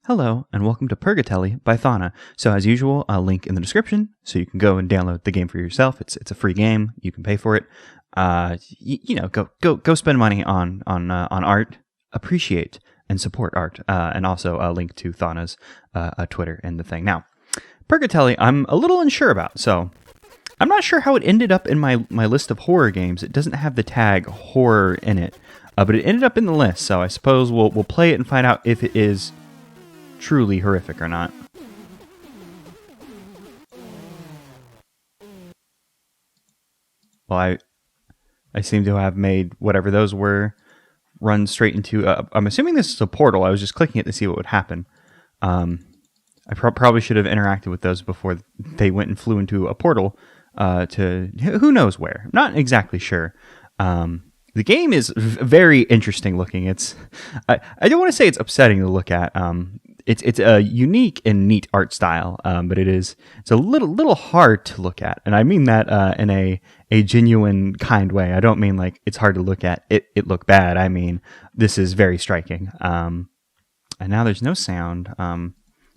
Hello, and welcome to Purgatelly by Thana. So as usual, I'll link in the description, so you can go and download the game for yourself. It's a free game. You can pay for it. Go spend money on art. Appreciate and support art, and also a link to Thana's Twitter and the thing. Now, Purgatelly, I'm a little unsure about, so I'm not sure how it ended up in my list of horror games. It doesn't have the tag horror in it, but it ended up in the list. So I suppose we'll play it and find out if it is truly horrific or not. Well, I seem to have made whatever those were run straight into. I'm assuming this is a portal. I was just clicking it to see what would happen. I probably should have interacted with those before they went and flew into a portal to who knows where. Not exactly sure. The game is very interesting looking. I don't want to say it's upsetting to look at. It's a unique and neat art style, but it's a little hard to look at, and I mean that in a genuine kind way. I don't mean like it's hard to look at. It look bad. I mean this is very striking. And now there's no sound.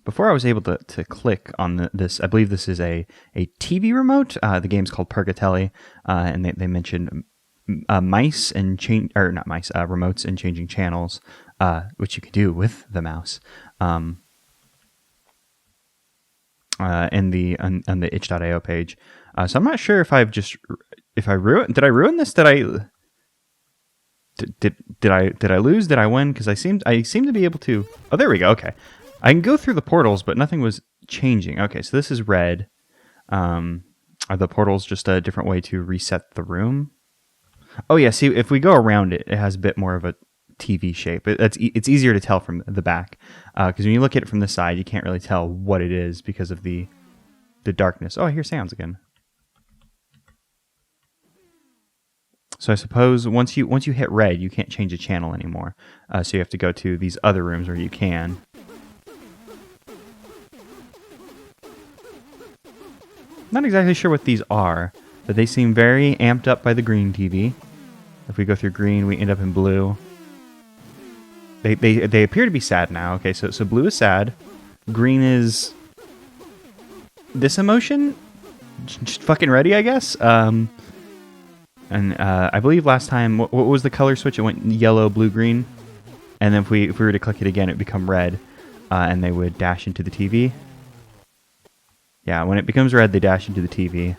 Before I was able to click on this, I believe this is a TV remote. The game's called Purgatelly, and they mentioned mice and remotes and changing channels, which you could do with the mouse. On the itch.io page. So I'm not sure if I ruined. Did I ruin this? Did I lose? Did I win? Because I seem to be able to. Oh, there we go. Okay, I can go through the portals, but nothing was changing. Okay, so this is red. Are the portals just a different way to reset the room? Oh yeah. See, if we go around it, it has a bit more of a TV shape. It's easier to tell from the back, because when you look at it from the side, you can't really tell what it is because of the darkness. Oh, I hear sounds again. So I suppose once you hit red, you can't change the channel anymore. So you have to go to these other rooms where you can. Not exactly sure what these are, but they seem very amped up by the green TV. If we go through green, we end up in blue. They appear to be sad now. Okay, so blue is sad. Green is this emotion. Just fucking ready, I guess. And I believe last time, what was the color switch? It went yellow, blue, green. And then if we were to click it again, it would become red. And they would dash into the TV. Yeah, when it becomes red, they dash into the TV.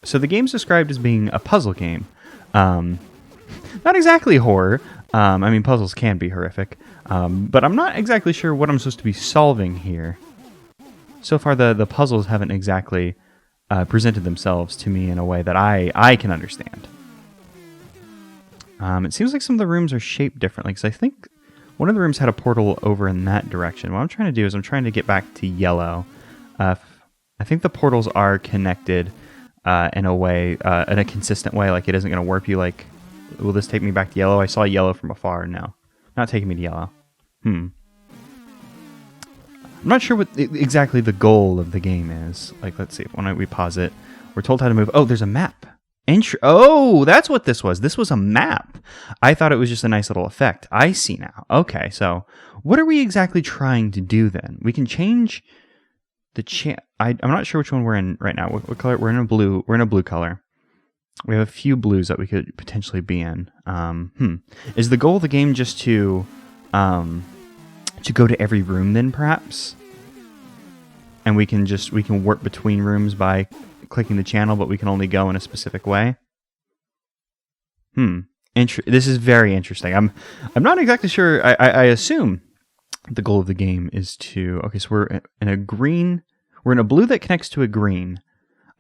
So the game's described as being a puzzle game. Not exactly horror. I mean, puzzles can be horrific. But I'm not exactly sure what I'm supposed to be solving here. So far, the puzzles haven't exactly presented themselves to me in a way that I can understand. It seems like some of the rooms are shaped differently, because I think one of the rooms had a portal over in that direction. What I'm trying to do is I'm trying to get back to yellow. I think the portals are connected in a way, in a consistent way, like it isn't going to warp you. Like, will this take me back to yellow? I saw yellow from afar. No, not taking me to yellow. I'm not sure what exactly the goal of the game is. Like, let's see. When we pause it, we're told how to move. Oh, there's a map. Oh, that's what this was. This was a map. I thought it was just a nice little effect. I see now. Okay, so what are we exactly trying to do then? We can change the I'm not sure which one we're in right now. What color? We're in a blue. We're in a blue color. We have a few blues that we could potentially be in. Is the goal of the game just to go to every room then, perhaps? And we can warp between rooms by clicking the channel, but we can only go in a specific way. This is very interesting. I'm not exactly sure. I assume the goal of the game is to... Okay, so we're in a green... We're in a blue that connects to a green.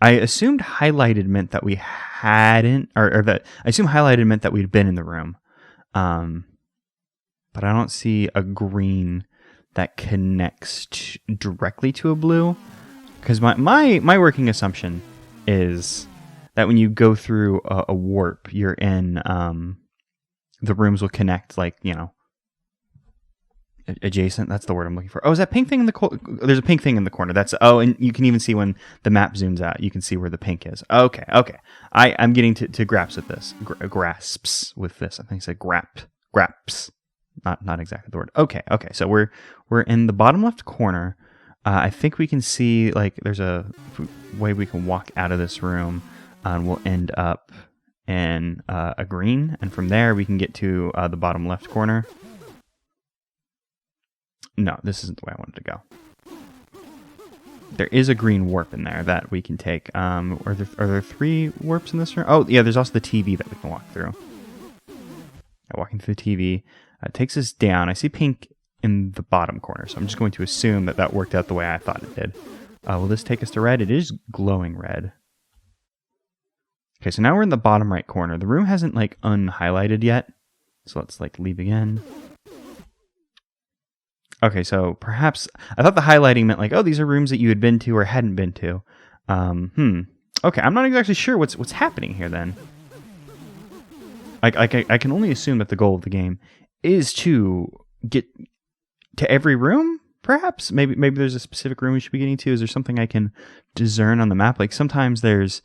I assumed highlighted meant that we hadn't... Or that... I assume highlighted meant that we'd been in the room. But I don't see a green that connects directly to a blue. Because my working assumption is that when you go through a warp, you're in... the rooms will connect, like, you know... Adjacent, that's the word I'm looking for. Oh, is that pink thing in the corner? There's a pink thing in the corner. And you can even see when the map zooms out, you can see where the pink is. Okay. I'm getting to grasps with this. Grasps with this. I think I said graps. Not exactly the word. Okay. So we're in the bottom left corner. I think we can see like there's a way we can walk out of this room, and we'll end up in a green, and from there we can get to the bottom left corner. No, this isn't the way I wanted to go. There is a green warp in there that we can take. Are there 3 warps in this room? Oh, yeah, there's also the TV that we can walk through. Walking through the TV. It takes us down. I see pink in the bottom corner, so I'm just going to assume that worked out the way I thought it did. Will this take us to red? It is glowing red. Okay, so now we're in the bottom right corner. The room hasn't, like, unhighlighted yet. So let's, like, leave again. Okay, so perhaps... I thought the highlighting meant, like, oh, these are rooms that you had been to or hadn't been to. Okay, I'm not exactly sure what's happening here, then. I can only assume that the goal of the game is to get to every room, perhaps? Maybe there's a specific room we should be getting to. Is there something I can discern on the map? Like, sometimes there's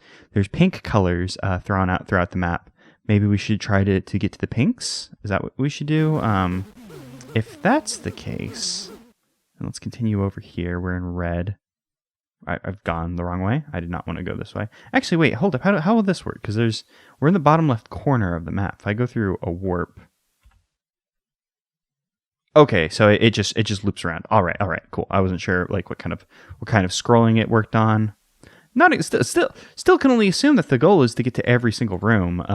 pink colors thrown out throughout the map. Maybe we should try to get to the pinks? Is that what we should do? If that's the case, then let's continue over here. We're in red. I've gone the wrong way. I did not want to go this way. Actually, wait, hold up. How will this work? Because we're in the bottom left corner of the map. If I go through a warp. Okay, so it just loops around. All right, cool. I wasn't sure like what kind of scrolling it worked on. Still can only assume that the goal is to get to every single room.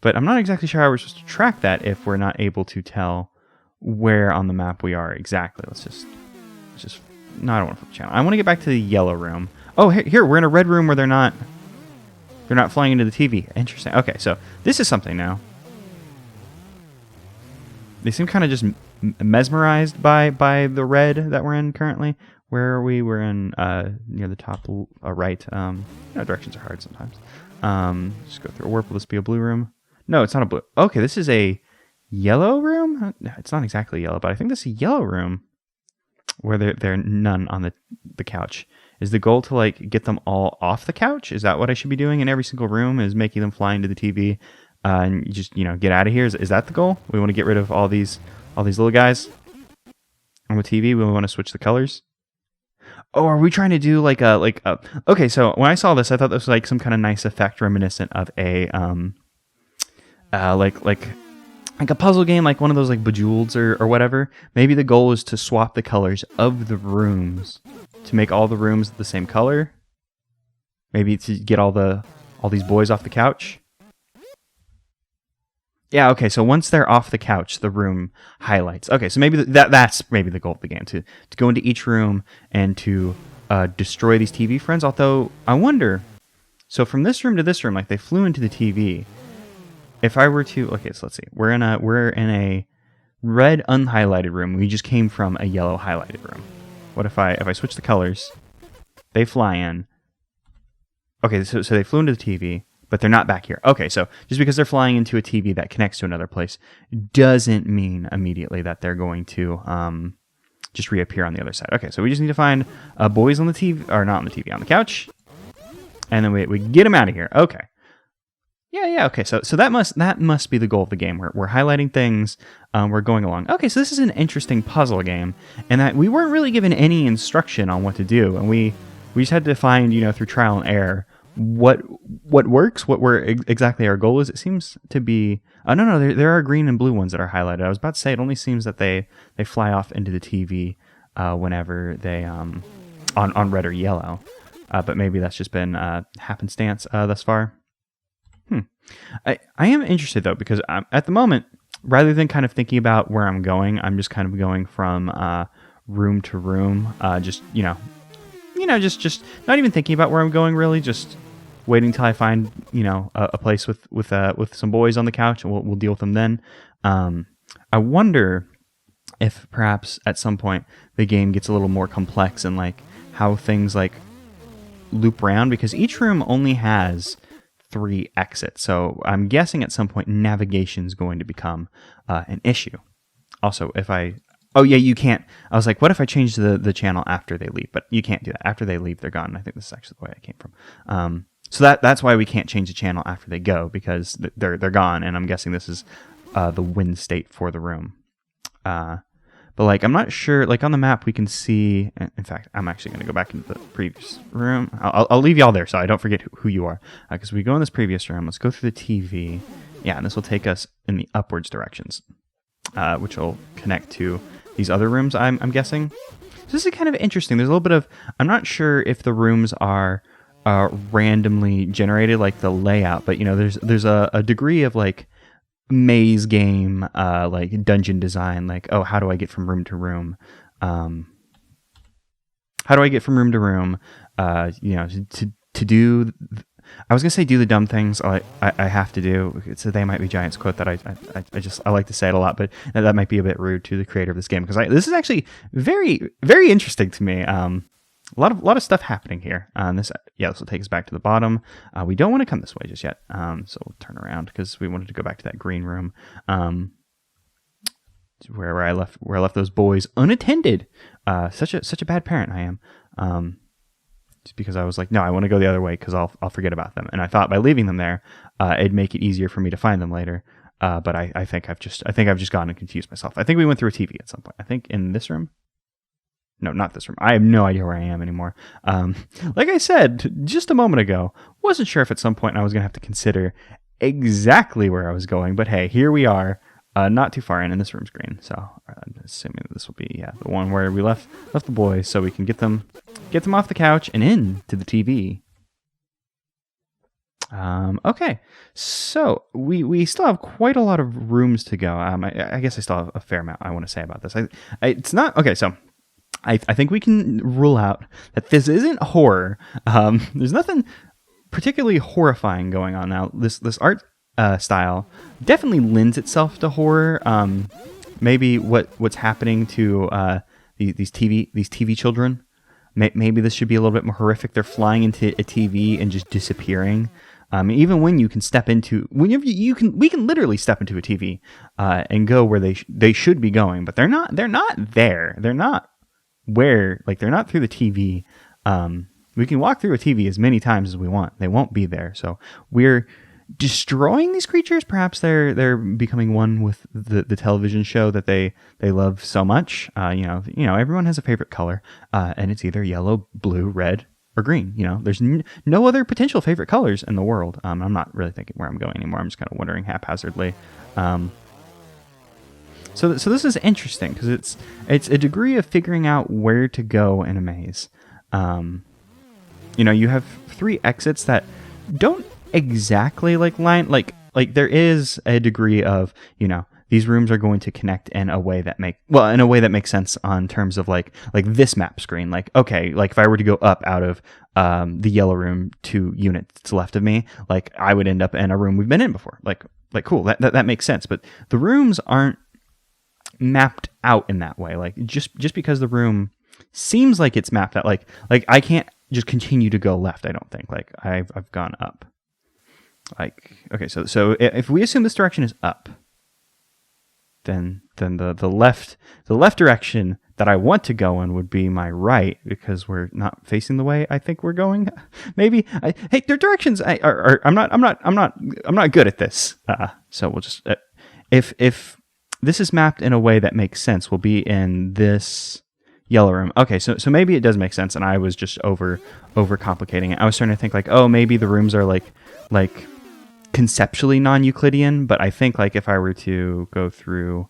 But I'm not exactly sure how we're supposed to track that if we're not able to tell where on the map we are exactly. Let's just. No, I don't want to flip the channel. I want to get back to the yellow room. Oh, here we're in a red room where they're not flying into the TV. Interesting. Okay, so this is something now. They seem kind of just mesmerized by the red that we're in currently. Where are we? We're in near the top right. Directions are hard sometimes. Just go through a warp. Will this be a blue room? No, it's not a blue. Okay, this is a yellow room? No, it's not exactly yellow, but I think this is a yellow room. Where there are none on the couch. Is the goal to like get them all off the couch? Is that what I should be doing in every single room? Is making them fly into the TV and you just get out of here? Is that the goal? We want to get rid of all these little guys on the TV. We want to switch the colors. Oh, are we trying to do like a okay? So when I saw this, I thought this was like some kind of nice effect reminiscent of a like a puzzle game, like one of those like Bejeweled or whatever. Maybe the goal is to swap the colors of the rooms to make all the rooms the same color. Maybe to get all these boys off the couch. Yeah, okay, so once they're off the couch, the room highlights. Okay, so maybe that's maybe the goal of the game, to go into each room and to destroy these TV friends. Although, I wonder, so from this room to this room, like they flew into the TV. If I were to, okay, so let's see. We're in a red unhighlighted room. We just came from a yellow highlighted room. What if I switch the colors? They fly in. Okay, so they flew into the TV, but they're not back here. Okay, so just because they're flying into a TV that connects to another place doesn't mean immediately that they're going to just reappear on the other side. Okay, so we just need to find boys on the TV, or not on the TV, on the couch, and then we get them out of here. Okay. Yeah. Okay, so that must be the goal of the game. We're highlighting things. We're going along. Okay, so this is an interesting puzzle game, and that we weren't really given any instruction on what to do, and we just had to find through trial and error what works, exactly our goal is. It seems to be. No, there are green and blue ones that are highlighted. I was about to say it only seems that they fly off into the TV whenever they on red or yellow, but maybe that's just been happenstance thus far. I am interested though, because at the moment, rather than kind of thinking about where I'm going, I'm just kind of going from room to room, just just not even thinking about where I'm going really, just waiting till I find a place with some boys on the couch, and we'll deal with them then. I wonder if perhaps at some point the game gets a little more complex and like how things like loop around, because each room only has 3 exits. So I'm guessing at some point navigation is going to become an issue. Also, you can't. I was like, what if I change the channel after they leave? But you can't do that. After they leave, they're gone. I think this is actually the way I came from. So that's why we can't change the channel after they go, because they're gone. And I'm guessing this is the wind state for the room. But like, I'm not sure, like on the map we can see, in fact, I'm actually going to go back into the previous room. I'll leave y'all there so I don't forget who you are. Because we go in this previous room, let's go through the TV. Yeah, and this will take us in the upwards directions, which will connect to these other rooms, I'm guessing. So this is kind of interesting. There's a little bit of, I'm not sure if the rooms are randomly generated, like the layout, but you know, there's a degree of like maze game, like dungeon design, like, oh, how do I get from room to room? How do I get from room to room? You know, to do, I was gonna say do the dumb things I have to do. It's a They Might Be Giants quote that I like to say it a lot, but that might be a bit rude to the creator of this game, because this is actually very, very interesting to me. A lot of stuff happening here. This will take us back to the bottom. We don't want to come this way just yet. So we'll turn around because we wanted to go back to that green room. Where I left those boys unattended. Such a bad parent I am. Just because I was like, no, I want to go the other way because I'll forget about them. And I thought by leaving them there, it'd make it easier for me to find them later. But I think I've just gone and confused myself. I think we went through a TV at some point. I think in this room. No, not this room. I have no idea where I am anymore. Like I said just a moment ago, wasn't sure if at some point I was going to have to consider exactly where I was going. But hey, here we are, not too far in, and this room's green. So I'm assuming that this will be the one where we left the boys, so we can get them off the couch and into the TV. Okay, so we still have quite a lot of rooms to go. I guess I still have a fair amount I want to say about this. It's not okay. So. I think we can rule out that this isn't horror. There's nothing particularly horrifying going on now. This art style definitely lends itself to horror. Maybe what's happening to these TV children. Maybe this should be a little bit more horrific. They're flying into a TV and just disappearing. Even when you can step into, whenever we can literally step into a TV and go where they should be going, but they're not there. They're not. Where, like, they're not through the TV. We can walk through a TV as many times as we want. They won't be there. So we're destroying these creatures. Perhaps they're becoming one with the television show that they love so much. You know, everyone has a favorite color, and it's either yellow, blue, red, or green. You know, there's no other potential favorite colors in the world. I'm not really thinking where I'm going anymore. I'm just kind of wondering haphazardly. So this is interesting because it's a degree of figuring out where to go in a maze. You know, you have 3 exits that don't exactly line like there is a degree of, you know, these rooms are going to connect in a way that makes sense on terms of like this map screen. Like, okay, like if I were to go up out of the yellow room 2 units left of me, like I would end up in a room we've been in before. Like cool, that makes sense. But the rooms aren't mapped out in that way. Like just because the room seems like it's mapped out, like I can't just continue to go left. I don't think. Like I've gone up. Like, okay, so if we assume this direction is up, then the left direction that I want to go in would be my right, because we're not facing the way I think we're going. Maybe hey, their directions I'm not good at this. So we'll just if this is mapped in a way that makes sense, we'll be in this yellow room. Okay, so maybe it does make sense, and I was just over complicating it. I was starting to think like, oh, maybe the rooms are like conceptually non-Euclidean, but I think like if I were to go through,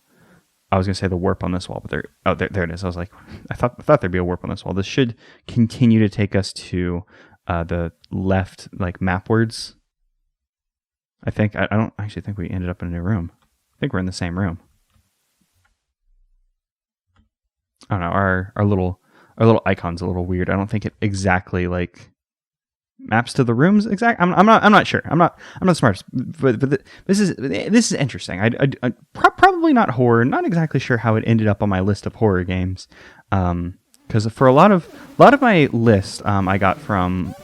I was gonna say the warp on this wall, but there it is. I was like, I thought there'd be a warp on this wall. This should continue to take us to the left, like mapwards. I think I don't actually think we ended up in a new room. I think we're in the same room. I don't know, our little icon's a little weird. I don't think it exactly like maps to the rooms exact. I'm not sure. I'm not smart, but this is interesting. I probably not horror. Not exactly sure how it ended up on my list of horror games. Because for a lot of my list, I got from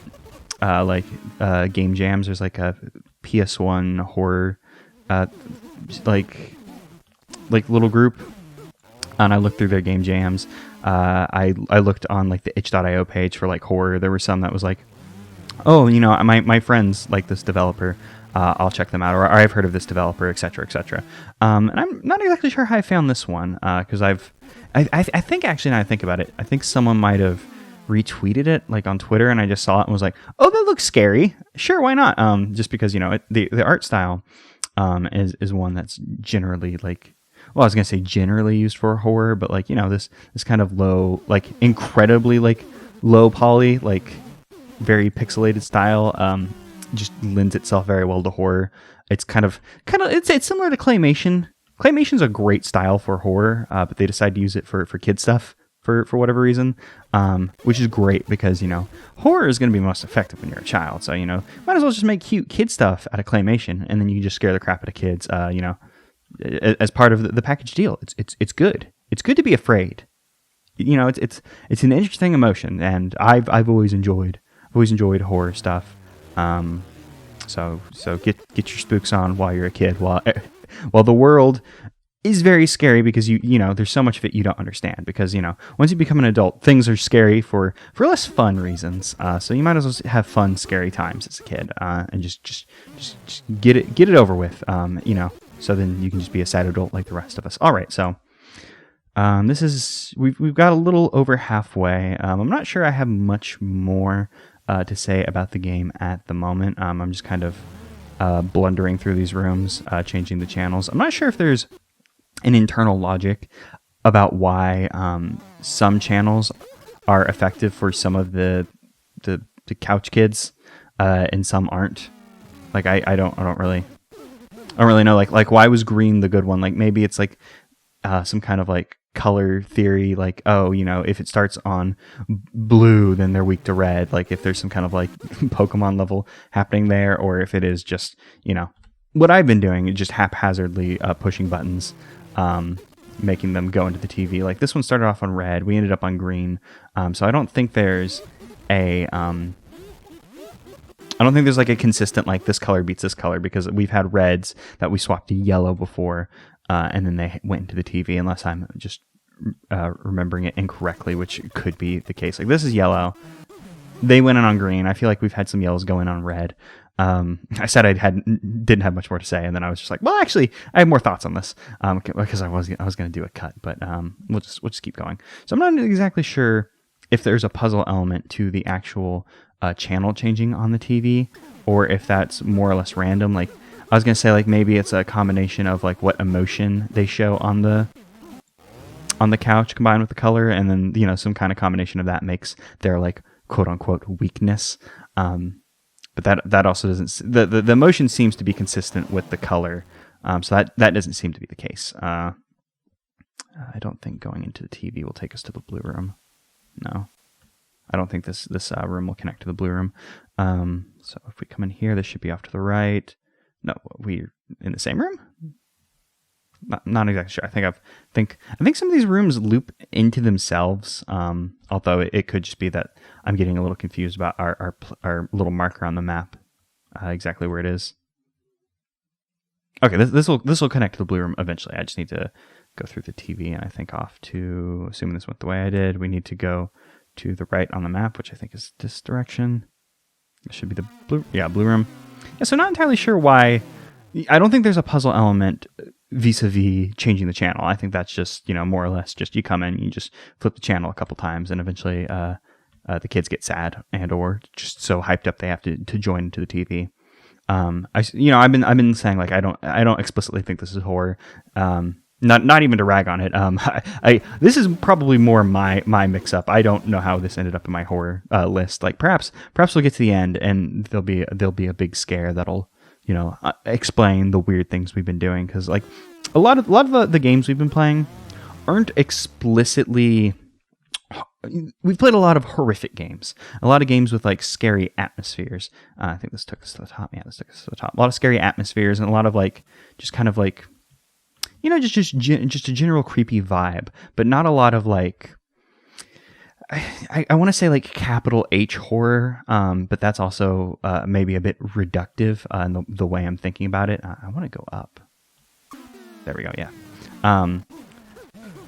game jams. There's like a PS1 horror like little group. And I looked through their game jams. I looked on like the itch.io page for like horror. There were some that was like, oh, you know, my friends like this developer. I'll check them out, or I've heard of this developer, etc., etc. And I'm not exactly sure how I found this one because I think actually, now I think about it, I think someone might have retweeted it like on Twitter, and I just saw it and was like, "Oh, that looks scary. Sure, why not?" Just because the art style is one that's generally like. Well, I was gonna say generally used for horror, but like this kind of low, like incredibly like low poly, like very pixelated style, just lends itself very well to horror. It's kind of it's similar to claymation. Claymation's a great style for horror, but they decide to use it for kid stuff for whatever reason, which is great because horror is going to be most effective when you're a child. So might as well just make cute kid stuff out of claymation, and then you just scare the crap out of kids. As part of the package deal. It's good. It's good to be afraid. It's an interesting emotion, and I've always enjoyed horror stuff. So get your spooks on while you're a kid, while the world is very scary because there's so much of it you don't understand, because once you become an adult, things are scary for less fun reasons. So you might as well have fun, scary times as a kid, and just get it over with. So then you can just be a sad adult like the rest of us. All right, so we've got a little over halfway. I'm not sure I have much more to say about the game at the moment. I'm just kind of blundering through these rooms, changing the channels. I'm not sure if there's an internal logic about why some channels are effective for some of the couch kids and some aren't. Like I don't really know like why was green the good one. Like maybe it's like some kind of like color theory, like if it starts on blue then they're weak to red, like if there's some kind of like Pokemon level happening there, or if it is just what I've been doing, just haphazardly pushing buttons, making them go into the TV. Like this one started off on red, we ended up on green, so I don't think there's like a consistent like this color beats this color, because we've had reds that we swapped to yellow before, and then they went into the TV, unless I'm just remembering it incorrectly, which could be the case. Like this is yellow, they went in on green. I feel like we've had some yellows go in on red. I said didn't have much more to say, and then I was just like, well, actually, I have more thoughts on this, because I was going to do a cut, but we'll just keep going. So I'm not exactly sure if there's a puzzle element to the actual channel changing on the TV, or if that's more or less random. Like I was gonna say, like maybe it's a combination of like what emotion they show on the couch combined with the color, and then some kind of combination of that makes their like quote unquote weakness. But that also doesn't, the emotion seems to be consistent with the color, so that doesn't seem to be the case. I don't think going into the TV will take us to the blue room. No. I don't think this room will connect to the blue room. So if we come in here, this should be off to the right. No, we're in the same room? Not exactly sure. I think some of these rooms loop into themselves. Although it could just be that I'm getting a little confused about our little marker on the map, exactly where it is. Okay, this will connect to the blue room eventually. I just need to go through the TV, and I think off to, assuming this went the way I did, we need to go to the right on the map, which I think is this direction. It should be the blue room. Yeah, so not entirely sure why. I don't think there's a puzzle element vis-a-vis changing the channel. I think that's just, more or less just you come in, you just flip the channel a couple times, and eventually the kids get sad and or just so hyped up they have to join into the TV. I've been saying like I don't explicitly think this is horror. Not even to rag on it. This is probably more my mix up. I don't know how this ended up in my horror list. Like perhaps we'll get to the end and there'll be a big scare that'll explain the weird things we've been doing, because like a lot of the games we've been playing aren't explicitly. We've played a lot of horrific games, a lot of games with like scary atmospheres. I think this took us to the top. Yeah, this took us to the top. A lot of scary atmospheres and a lot of like just kind of like. Just a general creepy vibe, but not a lot of like, I want to say like capital H horror, but that's also maybe a bit reductive in the way I'm thinking about it. I want to go up. There we go. Yeah.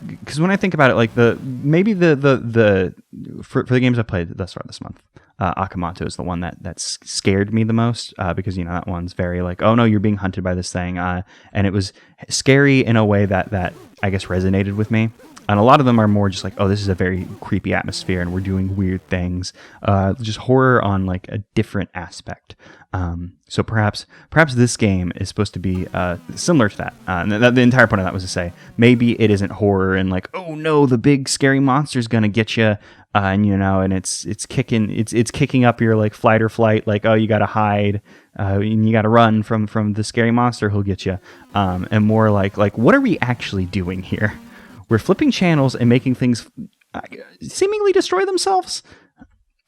Because when I think about it, like for the games I played thus far this month, Akamoto is the one that scared me the most, because that one's very like, oh no, you're being hunted by this thing, and it was scary in a way that I guess resonated with me. And a lot of them are more just like, oh, this is a very creepy atmosphere and we're doing weird things. Just horror on like a different aspect. So perhaps this game is supposed to be similar to that. And the entire point of that was to say, maybe it isn't horror and like, oh no, the big scary monster's gonna get you. And it's kicking up your like flight or flight, like, oh, you gotta hide, and you gotta run from the scary monster who'll get you. And more like what are we actually doing here? We're flipping channels and making things seemingly destroy themselves.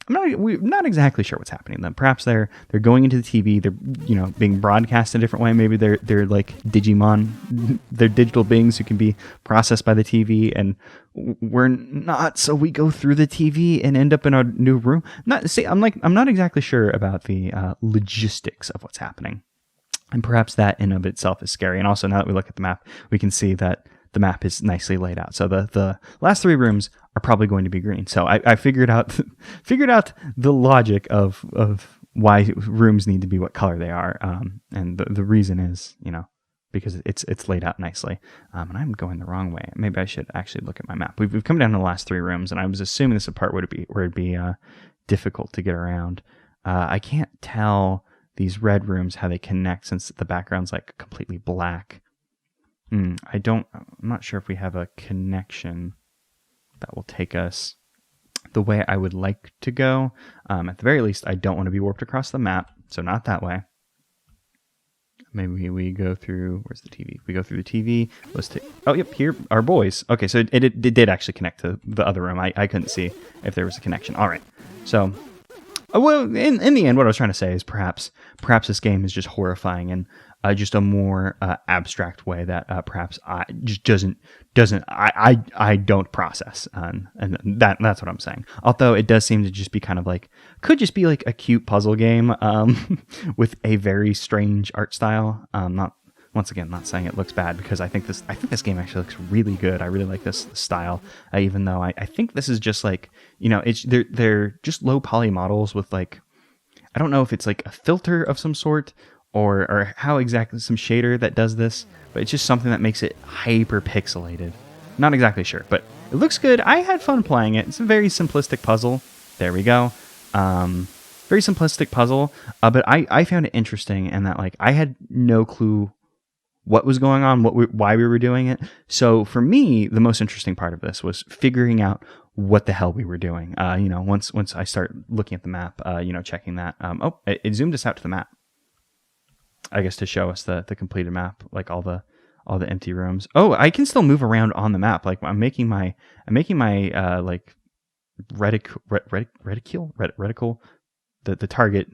We're not exactly sure what's happening to them. Perhaps they're going into the TV. They're being broadcast in a different way. Maybe they're like Digimon. They're digital beings who can be processed by the TV, and we're not. So we go through the TV and end up in a new room. I'm not exactly sure about the logistics of what's happening, and perhaps that in of itself is scary. And also, now that we look at the map, we can see that the map is nicely laid out. So the last 3 rooms are probably going to be green. So I figured out the logic of why rooms need to be what color they are. And the reason is, because it's laid out nicely. And I'm going the wrong way. Maybe I should actually look at my map. We've come down to the last 3 rooms, and I was assuming this is a part where it'd be difficult to get around. I can't tell these red rooms how they connect since the background's like completely black. I'm not sure if we have a connection that will take us the way I would like to go. At the very least, I don't want to be warped across the map, so not that way. Maybe we go through, where's the TV? We go through the TV. Let's take, oh, yep, here are boys. Okay, so it did actually connect to the other room. I couldn't see if there was a connection. All right, so, well, in the end, what I was trying to say is perhaps this game is just horrifying and just a more abstract way that perhaps I just I don't process, and that's what I'm saying. Although it does seem to just be kind of like, could just be like a cute puzzle game with a very strange art style. Not saying it looks bad, because I think this game actually looks really good. I really like this style, even though I think this is just like, they're just low poly models with like, I don't know if it's like a filter of some sort, or how exactly, some shader that does this, but it's just something that makes it hyper pixelated. Not exactly sure, but it looks good. I had fun playing it. It's a very simplistic puzzle. There we go. Very simplistic puzzle, but I found it interesting, and that like I had no clue what was going on, why we were doing it. So for me, the most interesting part of this was figuring out what the hell we were doing. Once I start looking at the map, checking that. It zoomed us out to the map, I guess, to show us the completed map, like all the empty rooms. Oh, I can still move around on the map. Like I'm making my like reticle, the target.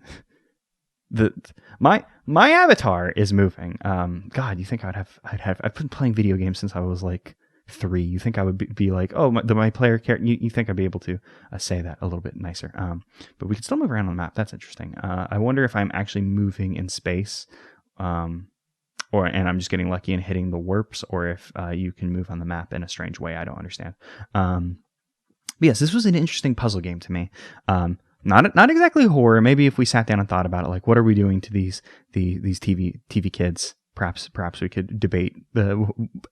My avatar is moving. God, you think I've been playing video games since I was like 3. You think I would be like, oh, my player character? You think I'd be able to say that a little bit nicer? But we can still move around on the map. That's interesting. I wonder if I'm actually moving in space, and I'm just getting lucky and hitting the warps, or if you can move on the map in a strange way I don't understand. But yes, this was an interesting puzzle game to me. Not exactly horror. Maybe if we sat down and thought about it, like, what are we doing to these TV kids? Perhaps we could debate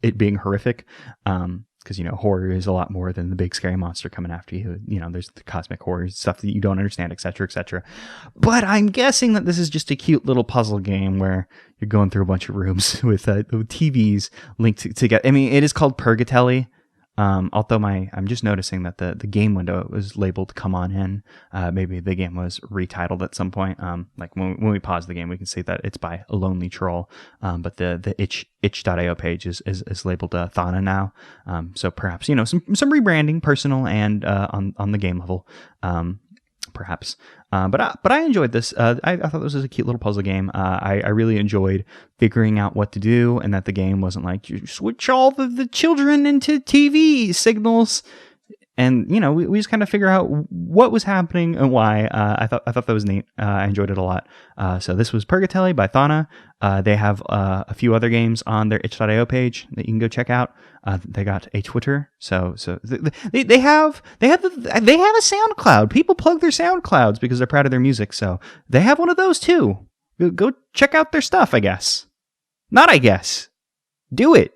it being horrific, because horror is a lot more than the big scary monster coming after you. There's the cosmic horror stuff that you don't understand, etc., etc. But I'm guessing that this is just a cute little puzzle game where you're going through a bunch of rooms with TVs linked together. I mean, it is called Purgatelly. Although I'm just noticing that the game window was labeled "Come on in." Maybe the game was retitled at some point. Like when we pause the game, we can see that it's by a lonely troll. But the itch.io page is labeled Thana now. So perhaps some rebranding, personal and on the game level. Perhaps. But I enjoyed this. I thought this was a cute little puzzle game. I really enjoyed figuring out what to do, and that the game wasn't like, you switch all the children into TV signals And we just kind of figure out what was happening and why. I thought that was neat. I enjoyed it a lot. So this was Purgatelly by Thana. They have a few other games on their itch.io page that you can go check out. They got a Twitter, so they have a SoundCloud. People plug their SoundClouds because they're proud of their music. So they have one of those too. Go check out their stuff. I guess. Not I guess. Do it.